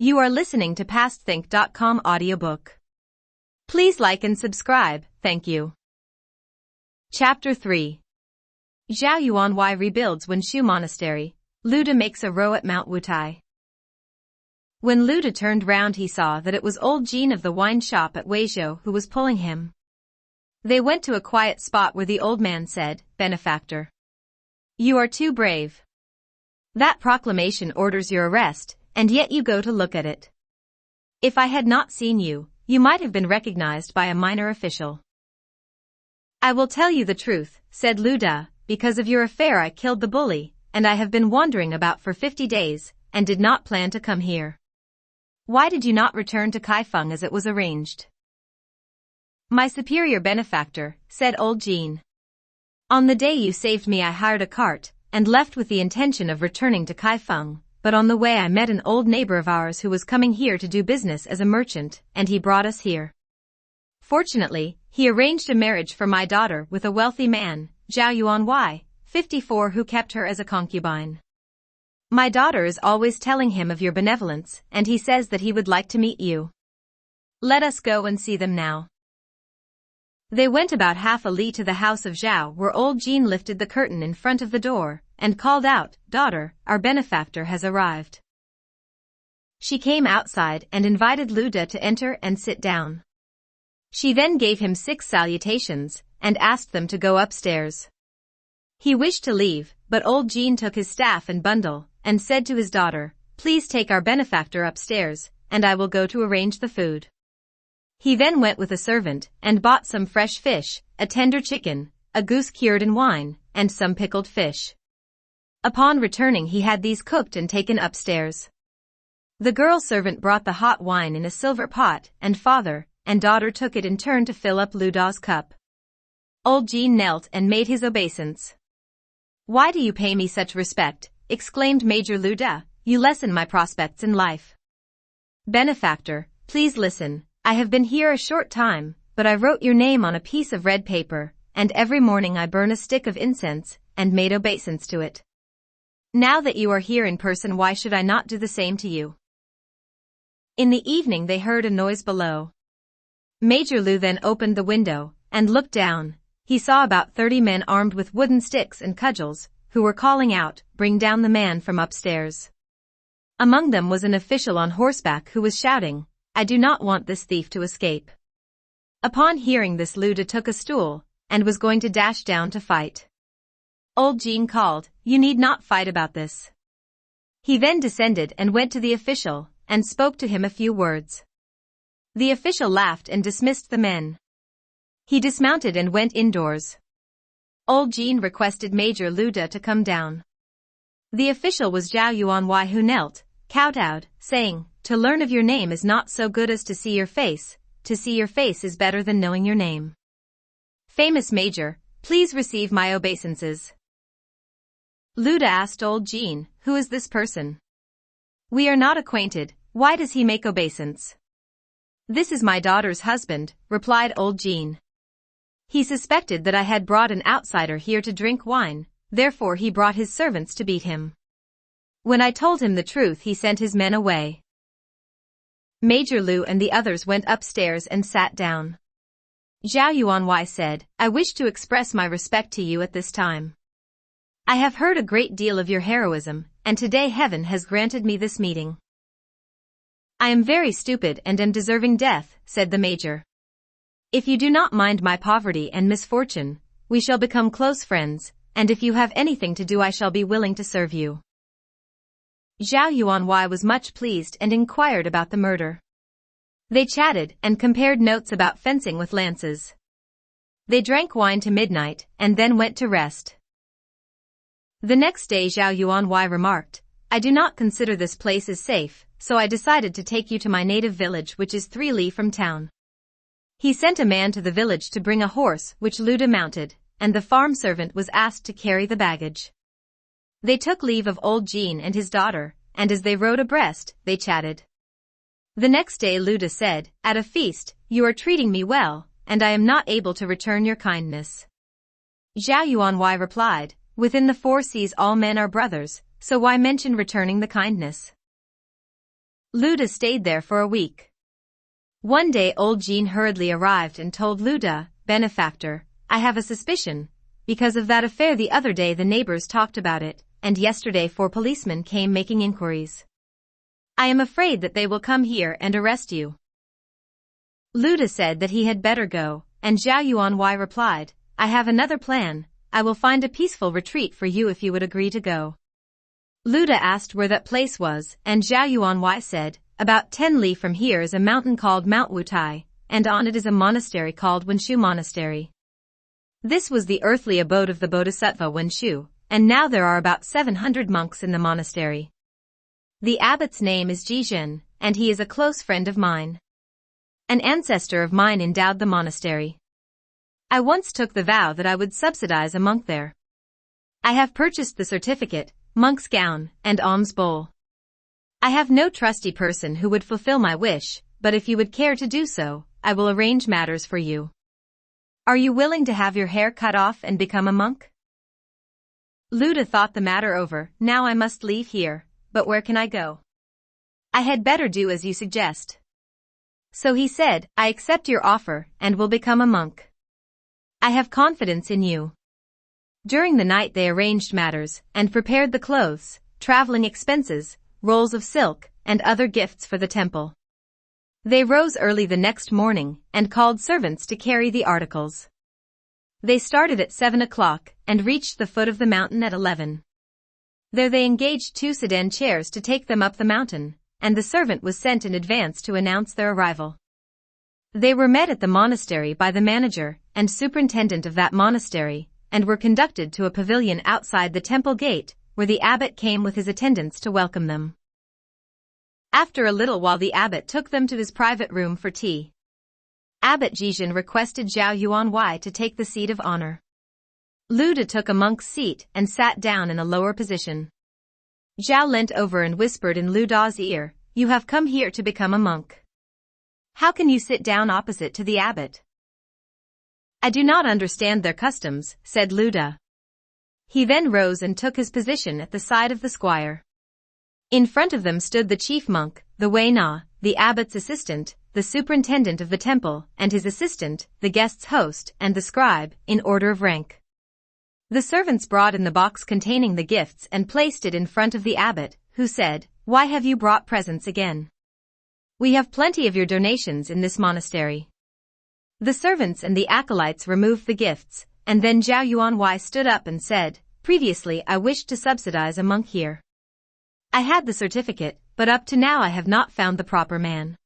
You are listening to PastThink.com audiobook. Please like and subscribe, thank you. Chapter 3. Zhao Yuanwei rebuilds Wenshu Monastery. Luda makes a row at Mount Wutai. When Luda turned round he saw that it was old Jean of the wine shop at Weizhou who was pulling him. They went to a quiet spot where the old man said, "Benefactor, you are too brave. That proclamation orders your arrest, and yet you go to look at it. If I had not seen you, you might have been recognized by a minor official." "I will tell you the truth," said Luda, "because of your affair I killed the bully, and I have been wandering about for 50 days, and did not plan to come here." "Why did you not return to Kaifeng as it was arranged?" "My superior benefactor," said old Jean. "On the day you saved me I hired a cart, and left with the intention of returning to Kaifeng. But on the way I met an old neighbor of ours who was coming here to do business as a merchant, and he brought us here. Fortunately, he arranged a marriage for my daughter with a wealthy man, Zhao Yuanwei, 54, who kept her as a concubine. My daughter is always telling him of your benevolence, and he says that he would like to meet you. Let us go and see them now." They went about half a li to the house of Zhao, where old Jean lifted the curtain in front of the door, and called out, "Daughter, our benefactor has arrived." She came outside and invited Luda to enter and sit down. She then gave him 6 salutations, and asked them to go upstairs. He wished to leave, but old Jean took his staff and bundle, and said to his daughter, "Please take our benefactor upstairs, and I will go to arrange the food." He then went with a servant, and bought some fresh fish, a tender chicken, a goose cured in wine, and some pickled fish. Upon returning he had these cooked and taken upstairs. The girl servant brought the hot wine in a silver pot, and father and daughter took it in turn to fill up Luda's cup. Old Jean knelt and made his obeisance. "Why do you pay me such respect?" exclaimed Major Luda. "You lessen my prospects in life." "Benefactor, please listen. I have been here a short time, but I wrote your name on a piece of red paper, and every morning I burn a stick of incense, and made obeisance to it. Now that you are here in person, why should I not do the same to you?" In the evening they heard a noise below. Major Lu then opened the window, and looked down. He saw about 30 men armed with wooden sticks and cudgels, who were calling out, "Bring down the man from upstairs." Among them was an official on horseback who was shouting, "I do not want this thief to escape." Upon hearing this Luda took a stool, and was going to dash down to fight. Old Jean called, "You need not fight about this." He then descended and went to the official, and spoke to him a few words. The official laughed and dismissed the men. He dismounted and went indoors. Old Jean requested Major Luda to come down. The official was Zhao Yuanwei, who knelt, kowtowed, saying, "To learn of your name is not so good as to see your face. To see your face is better than knowing your name. Famous Major, please receive my obeisances." Luda asked old Jean, "Who is this person?" "We are not acquainted. Why does he make obeisance?" "This is my daughter's husband," replied old Jean. "He suspected that I had brought an outsider here to drink wine, therefore he brought his servants to beat him. When I told him the truth he sent his men away." Major Lu and the others went upstairs and sat down. Zhao Yuanwei said, "I wish to express my respect to you at this time. I have heard a great deal of your heroism, and today heaven has granted me this meeting." "I am very stupid and am deserving death," said the major. "If you do not mind my poverty and misfortune, we shall become close friends, and if you have anything to do I shall be willing to serve you." Zhao Yuanwei was much pleased and inquired about the murder. They chatted and compared notes about fencing with lances. They drank wine to midnight, and then went to rest. The next day Zhao Yuanwei remarked, "I do not consider this place as safe, so I decided to take you to my native village, which is 3 li from town." He sent a man to the village to bring a horse which Luda mounted, and the farm servant was asked to carry the baggage. They took leave of old Jean and his daughter, and as they rode abreast, they chatted. The next day Luda said, "At a feast, you are treating me well, and I am not able to return your kindness." Zhao Yuanwei replied, "Within the 4 seas all men are brothers, so why mention returning the kindness?" Luda stayed there for a week. One day old Jean hurriedly arrived and told Luda, "Benefactor, I have a suspicion. Because of that affair the other day the neighbors talked about it, and yesterday 4 policemen came making inquiries. I am afraid that they will come here and arrest you." Luda said that he had better go, and Zhao Yuanwei replied, "I have another plan. I will find a peaceful retreat for you if you would agree to go." Luda asked where that place was, and Zhao Yuanwei said, "About 10 li from here is a mountain called Mount Wutai, and on it is a monastery called Wenshu Monastery. This was the earthly abode of the Bodhisattva Wenshu, and now there are about 700 monks in the monastery. The abbot's name is Jizhen, and he is a close friend of mine. An ancestor of mine endowed the monastery. I once took the vow that I would subsidize a monk there. I have purchased the certificate, monk's gown, and alms bowl. I have no trusty person who would fulfill my wish, but if you would care to do so, I will arrange matters for you. Are you willing to have your hair cut off and become a monk?" Luda thought the matter over. "Now I must leave here, but where can I go? I had better do as you suggest." So he said, "I accept your offer and will become a monk. I have confidence in you." During the night they arranged matters and prepared the clothes, traveling expenses, rolls of silk, and other gifts for the temple. They rose early the next morning and called servants to carry the articles. They started at 7 o'clock and reached the foot of the mountain at 11. There they engaged 2 sedan chairs to take them up the mountain, and the servant was sent in advance to announce their arrival. They were met at the monastery by the manager and superintendent of that monastery, and were conducted to a pavilion outside the temple gate, where the abbot came with his attendants to welcome them. After a little while the abbot took them to his private room for tea. Abbot Jizhen requested Zhao Yuanwei to take the seat of honor. Luda took a monk's seat and sat down in a lower position. Zhao leant over and whispered in Luda's ear, "You have come here to become a monk. How can you sit down opposite to the abbot?" "I do not understand their customs," said Luda. He then rose and took his position at the side of the squire. In front of them stood the chief monk, the Wei Na, the abbot's assistant, the superintendent of the temple, and his assistant, the guest's host, and the scribe, in order of rank. The servants brought in the box containing the gifts and placed it in front of the abbot, who said, "Why have you brought presents again? We have plenty of your donations in this monastery." The servants and the acolytes removed the gifts, and then Zhao Yuanwei stood up and said, "Previously I wished to subsidize a monk here. I had the certificate, but up to now I have not found the proper man.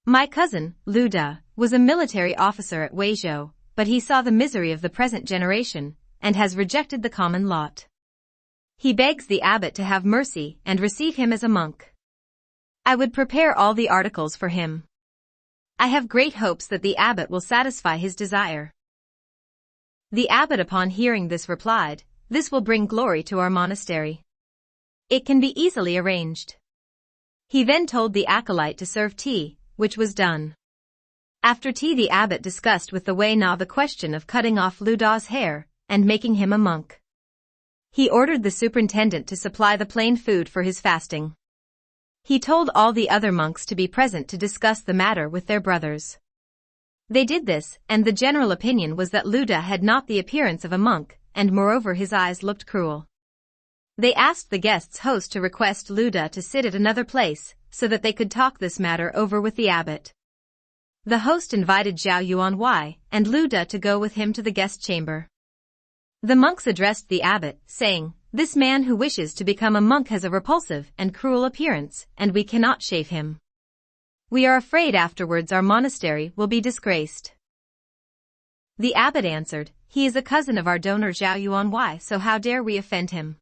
My cousin, Luda, was a military officer at Weizhou, but he saw the misery of the present generation, and has rejected the common lot. He begs the abbot to have mercy and receive him as a monk. I would prepare all the articles for him. I have great hopes that the abbot will satisfy his desire." The abbot upon hearing this replied, "This will bring glory to our monastery. It can be easily arranged." He then told the acolyte to serve tea, which was done. After tea the abbot discussed with the Wei Na the question of cutting off Luda's hair and making him a monk. He ordered the superintendent to supply the plain food for his fasting. He told all the other monks to be present to discuss the matter with their brothers. They did this, and the general opinion was that Luda had not the appearance of a monk, and moreover his eyes looked cruel. They asked the guest's host to request Luda to sit at another place, so that they could talk this matter over with the abbot. The host invited Zhao Yuanwei and Luda to go with him to the guest chamber. The monks addressed the abbot, saying, "This man who wishes to become a monk has a repulsive and cruel appearance, and we cannot shave him. We are afraid afterwards our monastery will be disgraced." The abbot answered, "He is a cousin of our donor Zhao Yuanwei, so how dare we offend him?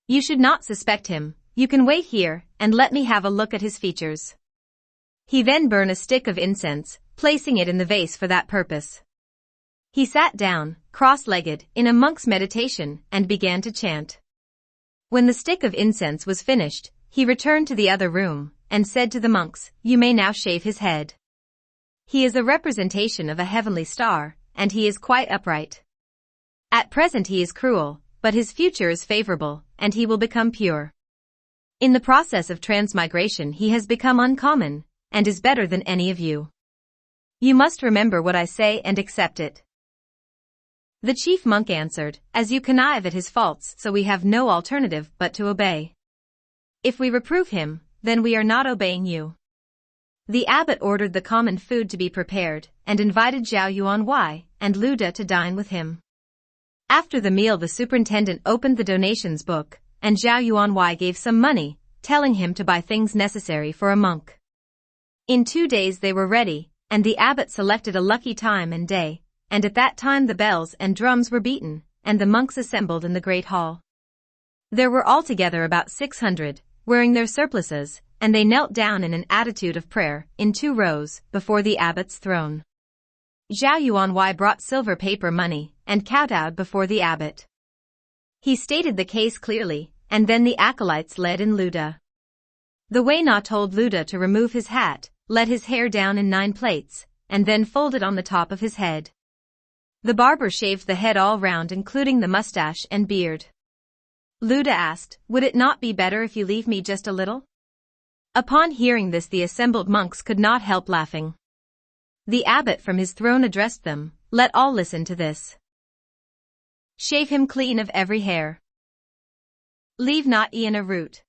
You should not suspect him. You can wait here, and let me have a look at his features." He then burned a stick of incense, placing it in the vase for that purpose. He sat down, cross-legged, in a monk's meditation, and began to chant. When the stick of incense was finished, he returned to the other room, and said to the monks, "You may now shave his head. He is a representation of a heavenly star, and he is quite upright. At present he is cruel, but his future is favorable, and he will become pure. In the process of transmigration he has become uncommon, and is better than any of you. You must remember what I say and accept it. The chief monk answered, as you connive at his faults, so we have no alternative but to obey. If we reprove him, then we are not obeying you. The abbot ordered the common food to be prepared, and invited Zhao Yuanwei and Lu De to dine with him. After the meal the superintendent opened the donations book, and Zhao Yuanwei gave some money, telling him to buy things necessary for a monk. In 2 days they were ready, and the abbot selected a lucky time and day, and at that time the bells and drums were beaten, and the monks assembled in the great hall. There were altogether about 600, wearing their surplices, and they knelt down in an attitude of prayer, in 2 rows, before the abbot's throne. Zhao Yuanwei brought silver paper money, and kowtowed before the abbot. He stated the case clearly, and then the acolytes led in Lu De. The Wei Na told Lu De to remove his hat, let his hair down in 9 plaits, and then fold it on the top of his head. The barber shaved the head all round including the mustache and beard. Lu De asked, would it not be better if you leave me just a little? Upon hearing this the assembled monks could not help laughing. The abbot from his throne addressed them, let all listen to this. Shave him clean of every hair. Leave not e'en a root.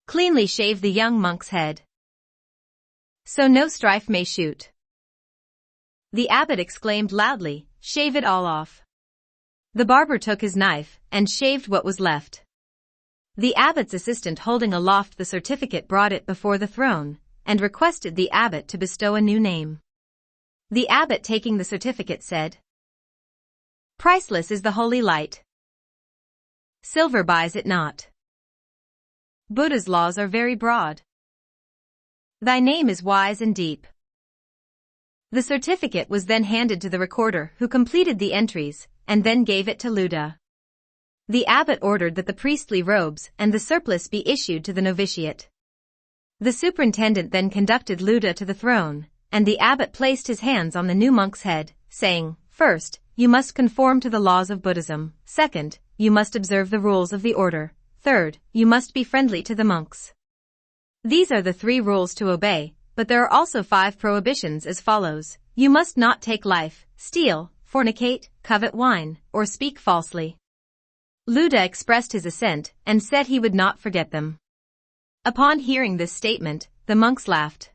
Cleanly shave the young monk's head, so no strife may shoot. The abbot exclaimed loudly, shave it all off. The barber took his knife, and shaved what was left. The abbot's assistant holding aloft the certificate brought it before the throne, and requested the abbot to bestow a new name. The abbot taking the certificate said, priceless is the holy light. Silver buys it not. Buddha's laws are very broad. Thy name is wise and deep. The certificate was then handed to the recorder who completed the entries, and then gave it to Lu De. The abbot ordered that the priestly robes and the surplice be issued to the novitiate. The superintendent then conducted Lu De to the throne, and the abbot placed his hands on the new monk's head, saying, first, you must conform to the laws of Buddhism. Second, you must observe the rules of the order. Third, you must be friendly to the monks. These are the 3 rules to obey, but there are also 5 prohibitions as follows. You must not take life, steal, fornicate, covet wine, or speak falsely. Lu De expressed his assent and said he would not forget them. Upon hearing this statement, the monks laughed.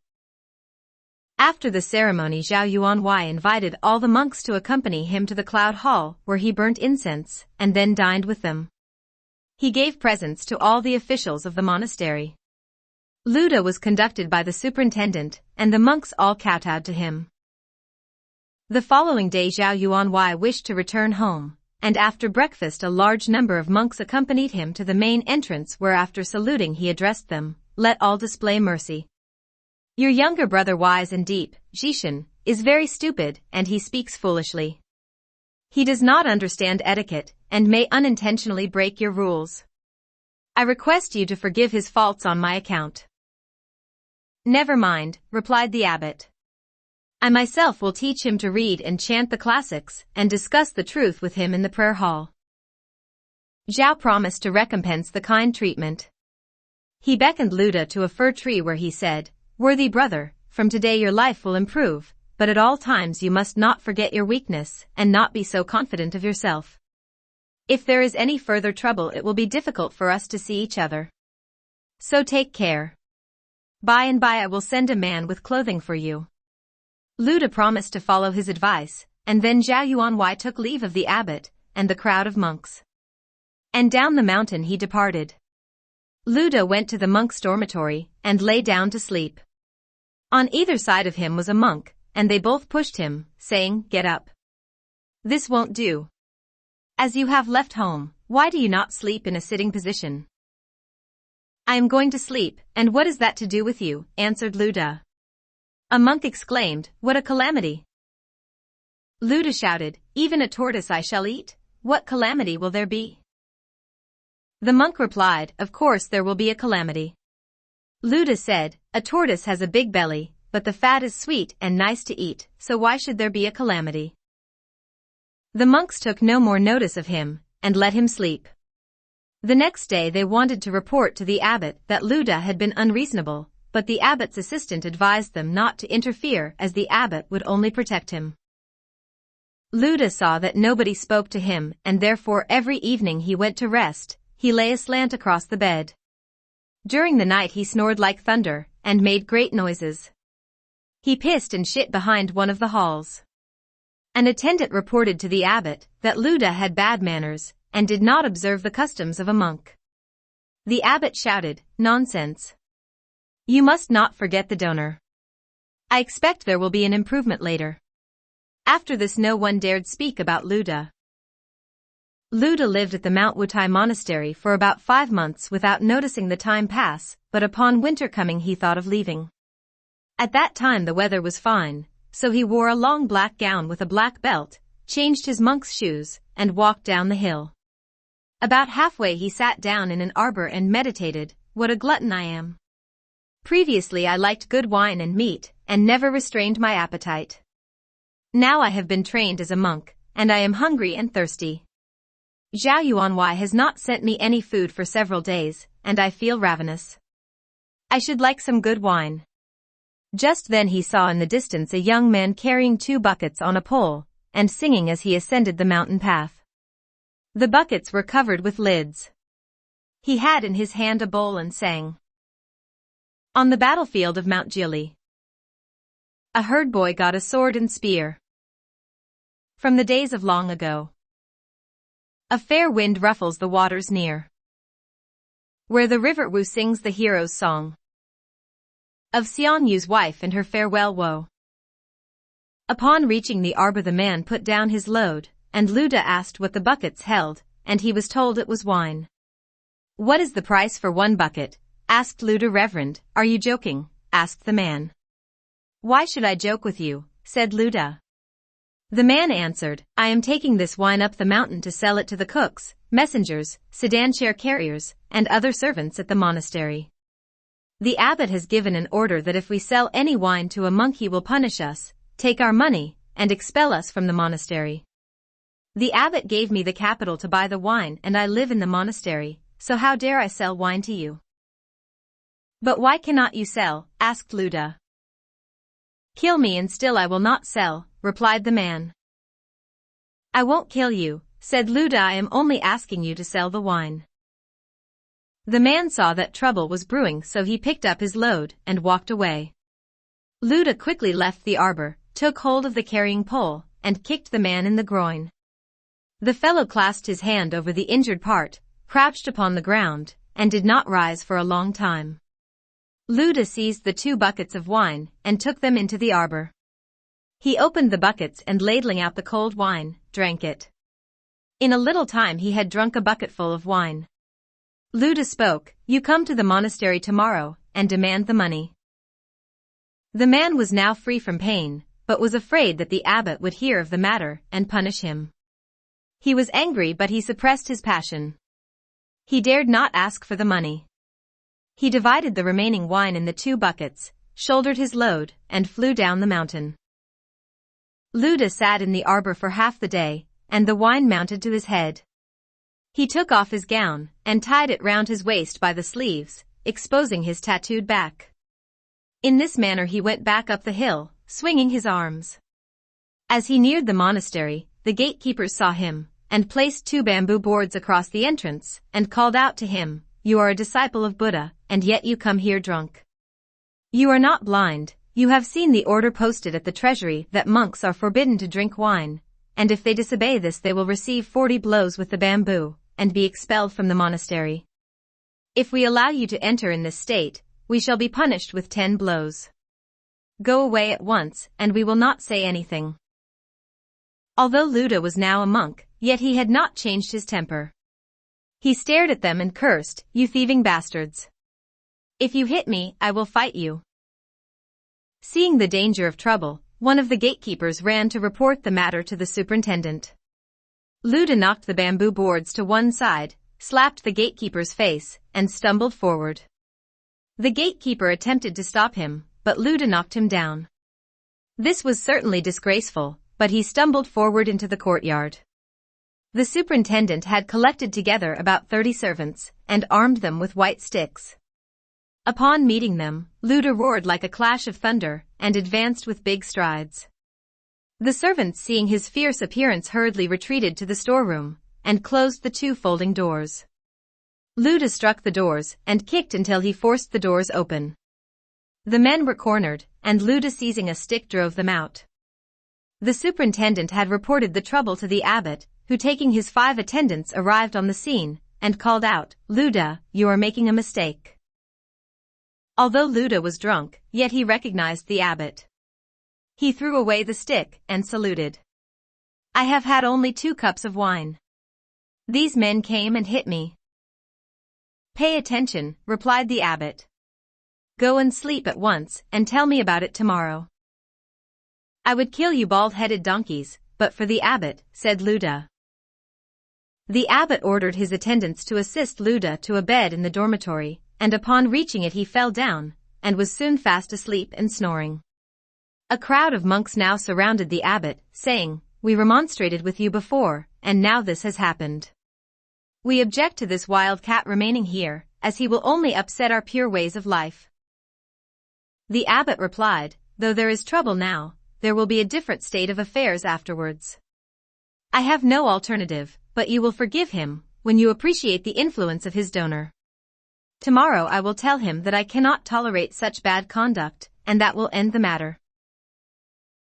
After the ceremony Zhao Yuanwei invited all the monks to accompany him to the cloud hall where he burnt incense, and then dined with them. He gave presents to all the officials of the monastery. Lu De was conducted by the superintendent, and the monks all kowtowed to him. The following day Zhao Yuanwei wished to return home, and after breakfast a large number of monks accompanied him to the main entrance where after saluting he addressed them, let all display mercy. Your younger brother wise and deep, Zhishan, is very stupid and he speaks foolishly. He does not understand etiquette, and may unintentionally break your rules. I request you to forgive his faults on my account. Never mind, replied the abbot. I myself will teach him to read and chant the classics, and discuss the truth with him in the prayer hall. Zhao promised to recompense the kind treatment. He beckoned Lu De to a fir tree where he said, worthy brother, from today your life will improve, but at all times you must not forget your weakness, and not be so confident of yourself. If there is any further trouble it will be difficult for us to see each other. So take care. By and by I will send a man with clothing for you. Lu De promised to follow his advice, and then Zhao Yuanwei took leave of the abbot, and the crowd of monks. And down the mountain he departed. Lu De went to the monk's dormitory, and lay down to sleep. On either side of him was a monk, and they both pushed him, saying, get up. This won't do. As you have left home, why do you not sleep in a sitting position? I am going to sleep, and what is that to do with you? Answered Lu De. A monk exclaimed, what a calamity! Lu De shouted, even a tortoise I shall eat? What calamity will there be? The monk replied, of course there will be a calamity. Lu De said, a tortoise has a big belly, but the fat is sweet and nice to eat, so why should there be a calamity? The monks took no more notice of him, and let him sleep. The next day they wanted to report to the abbot that Luda had been unreasonable, but the abbot's assistant advised them not to interfere as the abbot would only protect him. Luda saw that nobody spoke to him, and therefore every evening he went to rest. He lay aslant across the bed. During the night he snored like thunder, and made great noises. He pissed and shit behind one of the halls. An attendant reported to the abbot that Luda had bad manners, and did not observe the customs of a monk. The abbot shouted, "Nonsense! You must not forget the donor. I expect there will be an improvement later." After this no one dared speak about Luda. Luda lived at the Mount Wutai monastery for about 5 months without noticing the time pass, but upon winter coming he thought of leaving. At that time the weather was fine, so he wore a long black gown with a black belt, changed his monk's shoes, and walked down the hill. About halfway he sat down in an arbor and meditated, "What a glutton I am. Previously I liked good wine and meat, and never restrained my appetite. Now I have been trained as a monk, and I am hungry and thirsty. Zhao Yuanwei has not sent me any food for several days, and I feel ravenous. I should like some good wine." Just then he saw in the distance a young man carrying 2 buckets on a pole, and singing as he ascended the mountain path. The buckets were covered with lids. He had in his hand a bowl and sang. On the battlefield of Mount Jili, a herd boy got a sword and spear. From the days of long ago, a fair wind ruffles the waters near, where the river Wu sings the hero's song of Xian Yu's wife and her farewell woe. Upon reaching the arbor the man put down his load, and Luda asked what the buckets held, and he was told it was wine. "What is the price for 1 bucket?" asked Luda. "Reverend, are you joking?" asked the man. "Why should I joke with you?" said Luda. The man answered, "I am taking this wine up the mountain to sell it to the cooks, messengers, sedan chair carriers, and other servants at the monastery. The abbot has given an order that if we sell any wine to a monk he will punish us, take our money, and expel us from the monastery. The abbot gave me the capital to buy the wine and I live in the monastery, so how dare I sell wine to you?" "But why cannot you sell?" asked Luda. "Kill me and still I will not sell," replied the man. "I won't kill you," said Luda. "I am only asking you to sell the wine." The man saw that trouble was brewing, so he picked up his load and walked away. Luda quickly left the arbor, took hold of the carrying pole, and kicked the man in the groin. The fellow clasped his hand over the injured part, crouched upon the ground, and did not rise for a long time. Luda seized the 2 buckets of wine and took them into the arbor. He opened the buckets and, ladling out the cold wine, drank it. In a little time he had drunk a bucketful of wine. Luda spoke, "You come to the monastery tomorrow, and demand the money." The man was now free from pain, but was afraid that the abbot would hear of the matter and punish him. He was angry, but he suppressed his passion. He dared not ask for the money. He divided the remaining wine in the 2 buckets, shouldered his load, and flew down the mountain. Luda sat in the arbor for half the day, and the wine mounted to his head. He took off his gown, and tied it round his waist by the sleeves, exposing his tattooed back. In this manner he went back up the hill, swinging his arms. As he neared the monastery, the gatekeepers saw him, and placed 2 bamboo boards across the entrance, and called out to him, "You are a disciple of Buddha, and yet you come here drunk. You are not blind, you have seen the order posted at the treasury that monks are forbidden to drink wine, and if they disobey this they will receive 40 blows with the bamboo, and be expelled from the monastery. If we allow you to enter in this state, we shall be punished with 10 blows. Go away at once, and we will not say anything." Although Luda was now a monk, yet he had not changed his temper. He stared at them and cursed, "You thieving bastards! If you hit me, I will fight you." Seeing the danger of trouble, one of the gatekeepers ran to report the matter to the superintendent. Luda knocked the bamboo boards to one side, slapped the gatekeeper's face, and stumbled forward. The gatekeeper attempted to stop him, but Luda knocked him down. This was certainly disgraceful, but he stumbled forward into the courtyard. The superintendent had collected together about 30 servants, and armed them with white sticks. Upon meeting them, Luda roared like a clash of thunder, and advanced with big strides. The servants, seeing his fierce appearance, hurriedly retreated to the storeroom, and closed the 2 folding doors. Luda struck the doors, and kicked until he forced the doors open. The men were cornered, and Luda, seizing a stick, drove them out. The superintendent had reported the trouble to the abbot, who, taking his 5 attendants, arrived on the scene, and called out, "Luda, you are making a mistake." Although Luda was drunk, yet he recognized the abbot. He threw away the stick, and saluted. "I have had only 2 cups of wine. These men came and hit me." "Pay attention," replied the abbot. "Go and sleep at once, and tell me about it tomorrow." "I would kill you bald-headed donkeys, but for the abbot," said Luda. The abbot ordered his attendants to assist Luda to a bed in the dormitory, and upon reaching it he fell down, and was soon fast asleep and snoring. A crowd of monks now surrounded the abbot, saying, "We remonstrated with you before, and now this has happened. We object to this wild cat remaining here, as he will only upset our pure ways of life." The abbot replied, "Though there is trouble now, there will be a different state of affairs afterwards. I have no alternative, but you will forgive him, when you appreciate the influence of his donor. Tomorrow I will tell him that I cannot tolerate such bad conduct, and that will end the matter."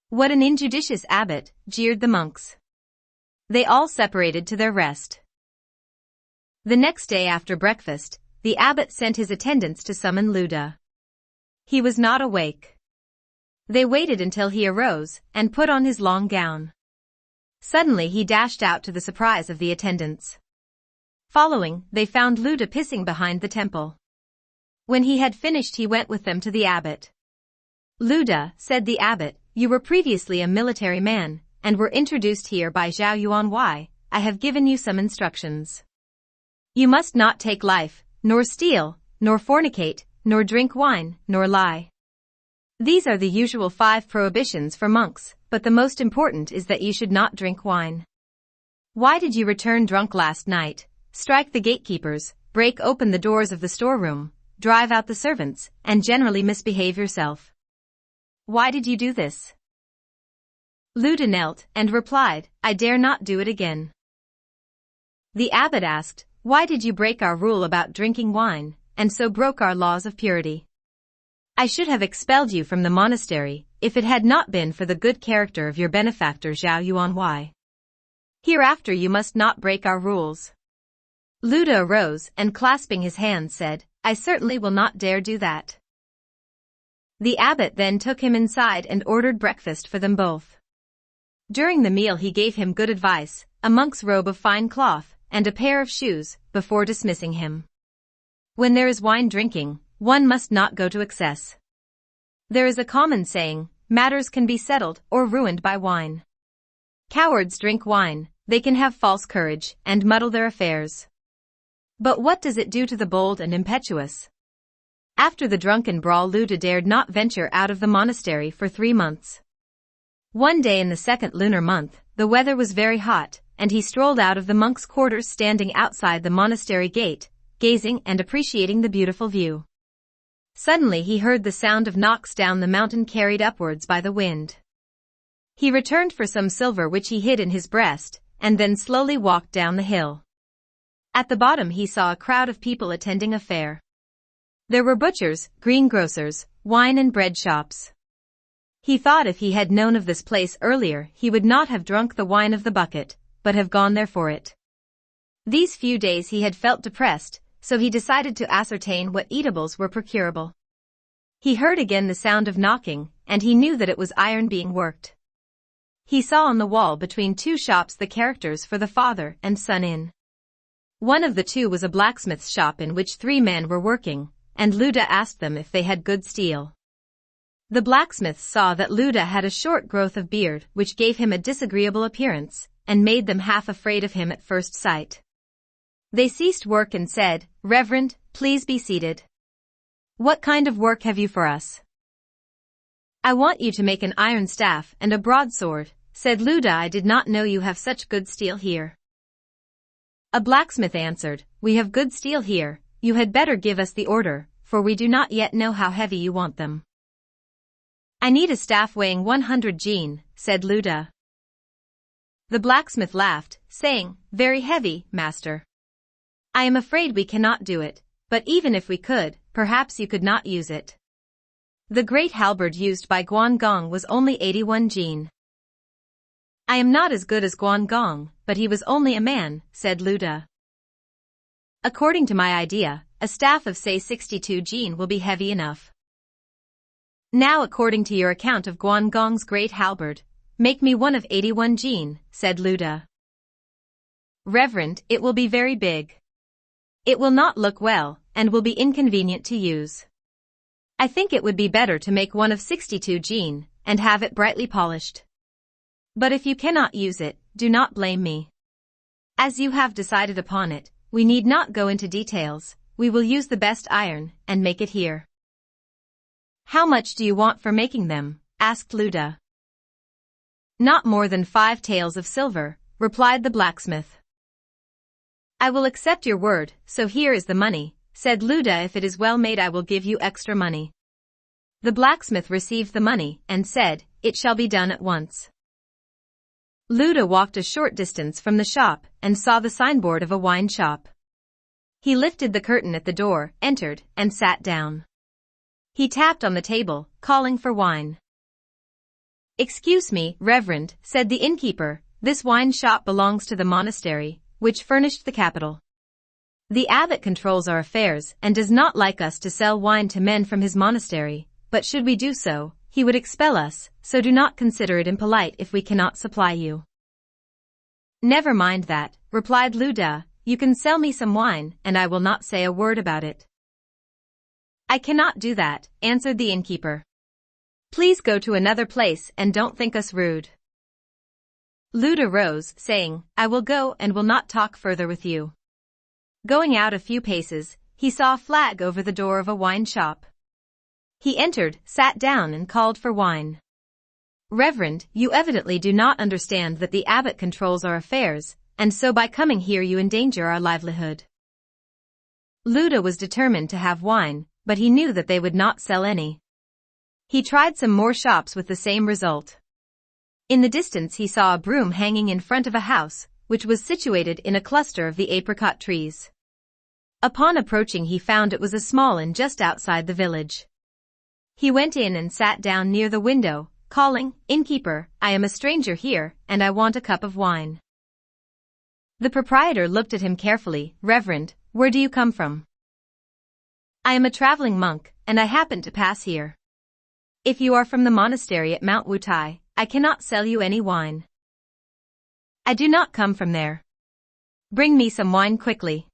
"What an injudicious abbot," jeered the monks. They all separated to their rest. The next day after breakfast, the abbot sent his attendants to summon Luda. He was not awake. They waited until he arose, and put on his long gown. Suddenly he dashed out, to the surprise of the attendants. Following, they found Luda pissing behind the temple. When he had finished he went with them to the abbot. "Luda," said the abbot, "you were previously a military man, and were introduced here by Zhao Yuanwei. I have given you some instructions. You must not take life, nor steal, nor fornicate, nor drink wine, nor lie. These are the usual 5 prohibitions for monks, but the most important is that you should not drink wine. Why did you return drunk last night, strike the gatekeepers, break open the doors of the storeroom, drive out the servants, and generally misbehave yourself? Why did you do this?" Luda knelt and replied, "I dare not do it again." The abbot asked, "Why did you break our rule about drinking wine, and so broke our laws of purity?" "I should have expelled you from the monastery, if it had not been for the good character of your benefactor Zhao Yuanwei. Hereafter you must not break our rules." Luda arose and, clasping his hands, said, "I certainly will not dare do that." The abbot then took him inside and ordered breakfast for them both. During the meal he gave him good advice, a monk's robe of fine cloth, and a pair of shoes, before dismissing him. When there is wine drinking, one must not go to excess. There is a common saying, matters can be settled or ruined by wine. Cowards drink wine, they can have false courage, and muddle their affairs. But what does it do to the bold and impetuous? After the drunken brawl, Luda dared not venture out of the monastery for 3 months. One day in the 2nd lunar month, the weather was very hot, and he strolled out of the monks' quarters, standing outside the monastery gate, gazing and appreciating the beautiful view. Suddenly he heard the sound of knocks down the mountain, carried upwards by the wind. He returned for some silver which he hid in his breast, and then slowly walked down the hill. At the bottom he saw a crowd of people attending a fair. There were butchers, greengrocers, wine and bread shops. He thought if he had known of this place earlier he would not have drunk the wine of the bucket, but have gone there for it. These few days he had felt depressed, so he decided to ascertain what eatables were procurable. He heard again the sound of knocking, and he knew that it was iron being worked. He saw on the wall between 2 shops the characters for the Father and Son Inn. One of the 2 was a blacksmith's shop in which 3 men were working, and Luda asked them if they had good steel. The blacksmiths saw that Luda had a short growth of beard which gave him a disagreeable appearance, and made them half afraid of him at first sight. They ceased work and said, "Reverend, please be seated. What kind of work have you for us?" "I want you to make an iron staff and a broadsword," said Luda. "I did not know you have such good steel here." A blacksmith answered, "We have good steel here, you had better give us the order, for we do not yet know how heavy you want them." "I need a staff weighing 100 jin," said Luda. The blacksmith laughed, saying, "Very heavy, master. I am afraid we cannot do it, but even if we could, perhaps you could not use it." The great halberd used by Guangong was only 81 jin. "I am not as good as Guangong, but he was only a man," said Luda. "According to my idea, a staff of say 62 jin will be heavy enough. Now according to your account of Guangong's great halberd, make me one of 81 jin," said Luda. "Reverend, it will be very big. It will not look well, and will be inconvenient to use. I think it would be better to make one of 62 jin, and have it brightly polished. But if you cannot use it, do not blame me. As you have decided upon it, we need not go into details, we will use the best iron, and make it here." "How much do you want for making them?" asked Luda. "Not more than 5 taels of silver," replied the blacksmith. "I will accept your word, so here is the money," said Luda. "If it is well made I will give you extra money." The blacksmith received the money, and said, "It shall be done at once." Luda walked a short distance from the shop, and saw the signboard of a wine shop. He lifted the curtain at the door, entered, and sat down. He tapped on the table, calling for wine. "Excuse me, Reverend," said the innkeeper, "this wine shop belongs to the monastery, which furnished the capital. The abbot controls our affairs and does not like us to sell wine to men from his monastery, but should we do so, he would expel us, so do not consider it impolite if we cannot supply you." "Never mind that," replied Luda, "you can sell me some wine, and I will not say a word about it." "I cannot do that," answered the innkeeper. "Please go to another place and don't think us rude." Luda rose, saying, "I will go and will not talk further with you." Going out a few paces, he saw a flag over the door of a wine shop. He entered, sat down and called for wine. "Reverend, you evidently do not understand that the abbot controls our affairs, and so by coming here you endanger our livelihood." Luda was determined to have wine, but he knew that they would not sell any. He tried some more shops with the same result. In the distance he saw a broom hanging in front of a house, which was situated in a cluster of the apricot trees. Upon approaching he found it was a small inn just outside the village. He went in and sat down near the window, calling, "Innkeeper, I am a stranger here, and I want a cup of wine." The proprietor looked at him carefully. "Reverend, where do you come from?" "I am a traveling monk, and I happen to pass here. If you are from the monastery at Mount Wutai, I cannot sell you any wine." "I do not come from there. Bring me some wine quickly."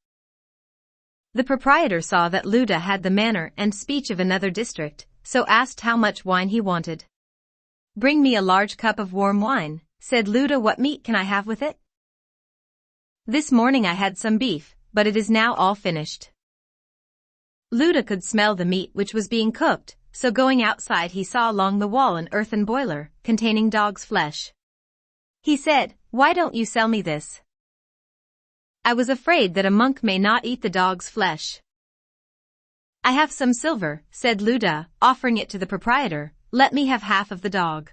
The proprietor saw that Luda had the manner and speech of another district, so asked how much wine he wanted. "Bring me a large cup of warm wine," said Luda. "What meat can I have with it?" "This morning I had some beef, but it is now all finished." Luda could smell the meat which was being cooked, so going outside he saw along the wall an earthen boiler, containing dog's flesh. He said, "Why don't you sell me this?" "I was afraid that a monk may not eat the dog's flesh." "I have some silver," said Luda, offering it to the proprietor. "Let me have half of the dog."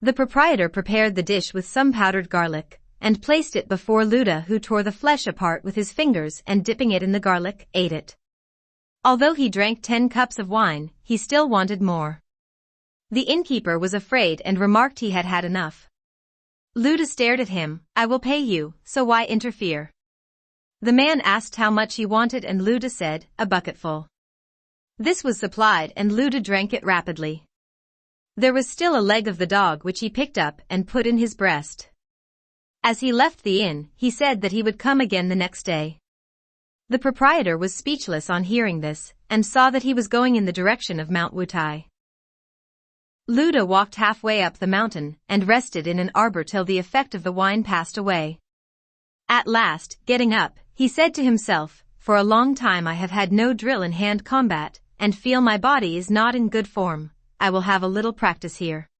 The proprietor prepared the dish with some powdered garlic, and placed it before Luda, who tore the flesh apart with his fingers and dipping it in the garlic, ate it. Although he drank 10 cups of wine, he still wanted more. The innkeeper was afraid and remarked he had had enough. Luda stared at him. "I will pay you, so why interfere?" The man asked how much he wanted and Luda said, "A bucketful." This was supplied and Luda drank it rapidly. There was still a leg of the dog which he picked up and put in his breast. As he left the inn, he said that he would come again the next day. The proprietor was speechless on hearing this, and saw that he was going in the direction of Mount Wutai. Luda walked halfway up the mountain, and rested in an arbor till the effect of the wine passed away. At last, getting up, he said to himself, "For a long time I have had no drill in hand combat, and feel my body is not in good form. I will have a little practice here."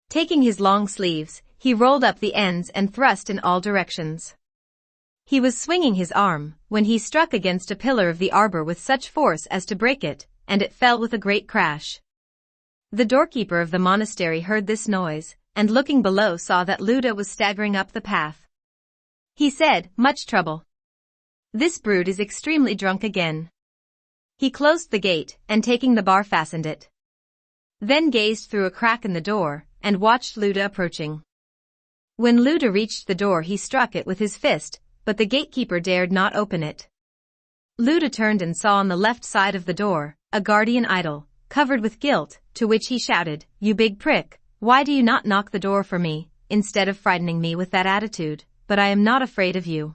Taking his long sleeves, he rolled up the ends and thrust in all directions. He was swinging his arm, when he struck against a pillar of the arbor with such force as to break it, and it fell with a great crash. The doorkeeper of the monastery heard this noise, and looking below saw that Luda was staggering up the path. He said, "Much trouble. This brood is extremely drunk again." He closed the gate, and taking the bar fastened it. Then gazed through a crack in the door, and watched Luda approaching. When Luda reached the door he struck it with his fist, but the gatekeeper dared not open it. Luda turned and saw on the left side of the door, a guardian idol, covered with gilt, to which he shouted, "You big prick, why do you not knock the door for me, instead of frightening me with that attitude? But I am not afraid of you."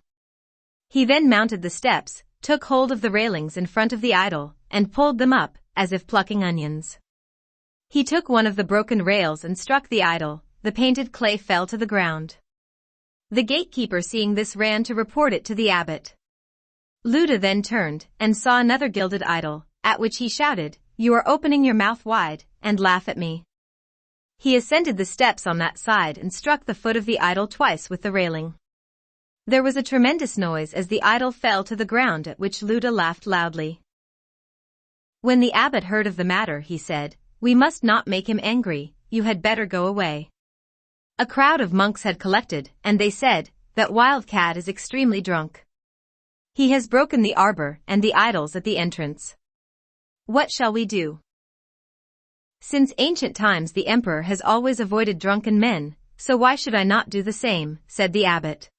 He then mounted the steps, took hold of the railings in front of the idol, and pulled them up, as if plucking onions. He took one of the broken rails and struck the idol, the painted clay fell to the ground. The gatekeeper seeing this ran to report it to the abbot. Luda then turned, and saw another gilded idol, at which he shouted, "You are opening your mouth wide, and laugh at me." He ascended the steps on that side and struck the foot of the idol twice with the railing. There was a tremendous noise as the idol fell to the ground, at which Luda laughed loudly. When the abbot heard of the matter he said, "We must not make him angry, you had better go away." A crowd of monks had collected, and they said, "That wild cat is extremely drunk. He has broken the arbor and the idols at the entrance. What shall we do?" "Since ancient times the emperor has always avoided drunken men, so why should I not do the same?" said the abbot.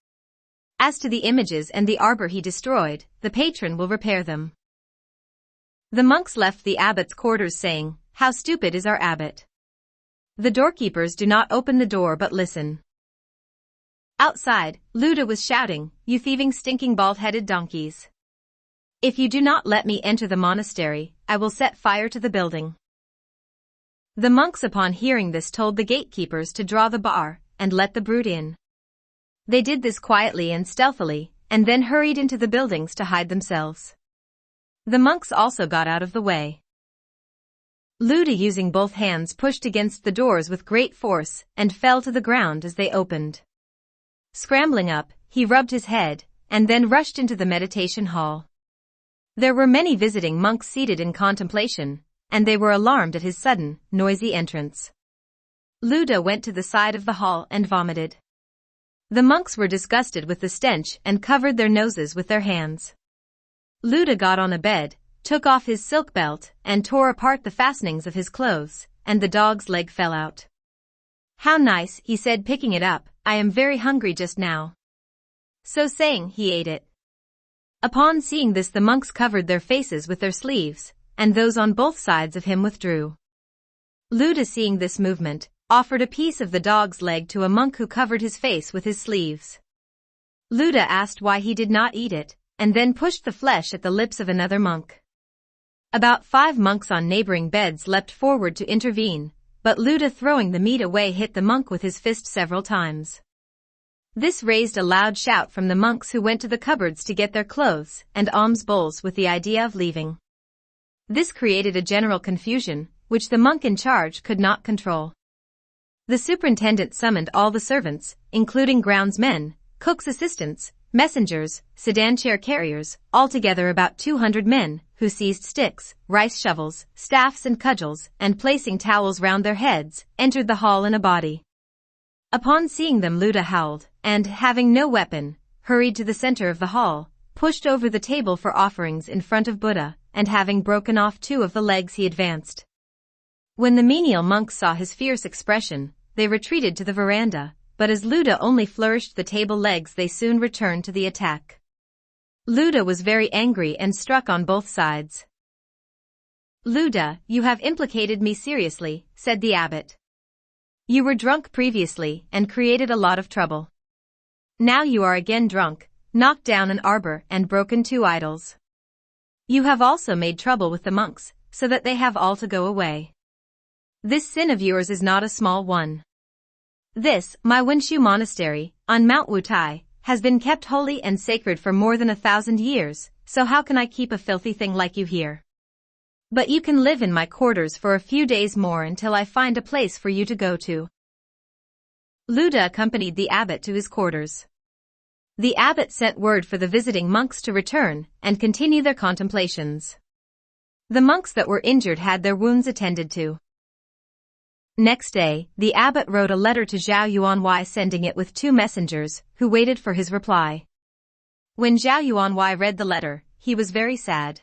"As to the images and the arbor he destroyed, the patron will repair them." The monks left the abbot's quarters saying, "How stupid is our abbot! The doorkeepers do not open the door but listen." Outside, Luda was shouting, "You thieving stinking bald-headed donkeys! If you do not let me enter the monastery, I will set fire to the building." The monks upon hearing this told the gatekeepers to draw the bar, and let the brood in. They did this quietly and stealthily, and then hurried into the buildings to hide themselves. The monks also got out of the way. Luda using both hands pushed against the doors with great force, and fell to the ground as they opened. Scrambling up, he rubbed his head, and then rushed into the meditation hall. There were many visiting monks seated in contemplation, and they were alarmed at his sudden, noisy entrance. Luda went to the side of the hall and vomited. The monks were disgusted with the stench and covered their noses with their hands. Luda got on a bed, took off his silk belt, and tore apart the fastenings of his clothes, and the dog's leg fell out. "How nice," he said picking it up, "I am very hungry just now." So saying, he ate it. Upon seeing this the monks covered their faces with their sleeves, and those on both sides of him withdrew. Luda seeing this movement, offered a piece of the dog's leg to a monk who covered his face with his sleeves. Luda asked why he did not eat it, and then pushed the flesh at the lips of another monk. About 5 monks on neighboring beds leapt forward to intervene, but Luda throwing the meat away hit the monk with his fist several times. This raised a loud shout from the monks who went to the cupboards to get their clothes and alms bowls with the idea of leaving. This created a general confusion, which the monk in charge could not control. The superintendent summoned all the servants, including groundsmen, cooks' assistants, messengers, sedan chair carriers, altogether about 200 men, who seized sticks, rice shovels, staffs and cudgels, and placing towels round their heads, entered the hall in a body. Upon seeing them Luda howled, and, having no weapon, hurried to the center of the hall, pushed over the table for offerings in front of Buddha, and having broken off 2 of the legs he advanced. When the menial monks saw his fierce expression, they retreated to the veranda, but as Luda only flourished the table legs they soon returned to the attack. Luda was very angry and struck on both sides. "Luda, you have implicated me seriously," said the abbot. "You were drunk previously and created a lot of trouble. Now you are again drunk, knocked down an arbor and broken 2 idols. You have also made trouble with the monks, so that they have all to go away. This sin of yours is not a small one. This, my Wenshu monastery, on Mount Wutai, has been kept holy and sacred for more than 1,000 years, so how can I keep a filthy thing like you here? But you can live in my quarters for a few days more until I find a place for you to go to." Luda accompanied the abbot to his quarters. The abbot sent word for the visiting monks to return and continue their contemplations. The monks that were injured had their wounds attended to. Next day, the abbot wrote a letter to Zhao Yuanwei, sending it with 2 messengers, who waited for his reply. When Zhao Yuanwei read the letter, he was very sad.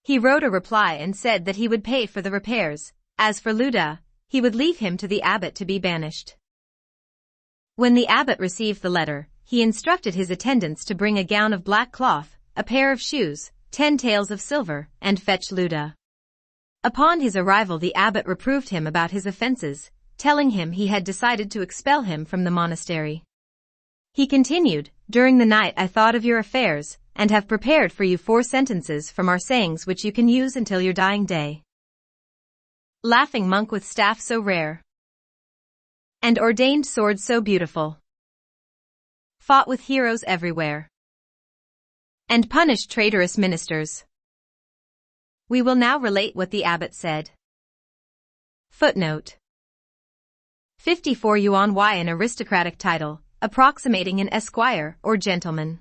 He wrote a reply and said that he would pay for the repairs. As for Lu Da, he would leave him to the abbot to be banished. When the abbot received the letter, he instructed his attendants to bring a gown of black cloth, a pair of shoes, 10 taels of silver, and fetch Lu Da. Upon his arrival, the abbot reproved him about his offenses, telling him he had decided to expel him from the monastery. He continued, "During the night I thought of your affairs, and have prepared for you 4 sentences from our sayings which you can use until your dying day. Laughing monk with staff so rare, and ordained sword so beautiful, fought with heroes everywhere, and punished traitorous ministers." We will now relate what the abbot said. Footnote 54 Yuan Y, an aristocratic title, approximating an esquire or gentleman.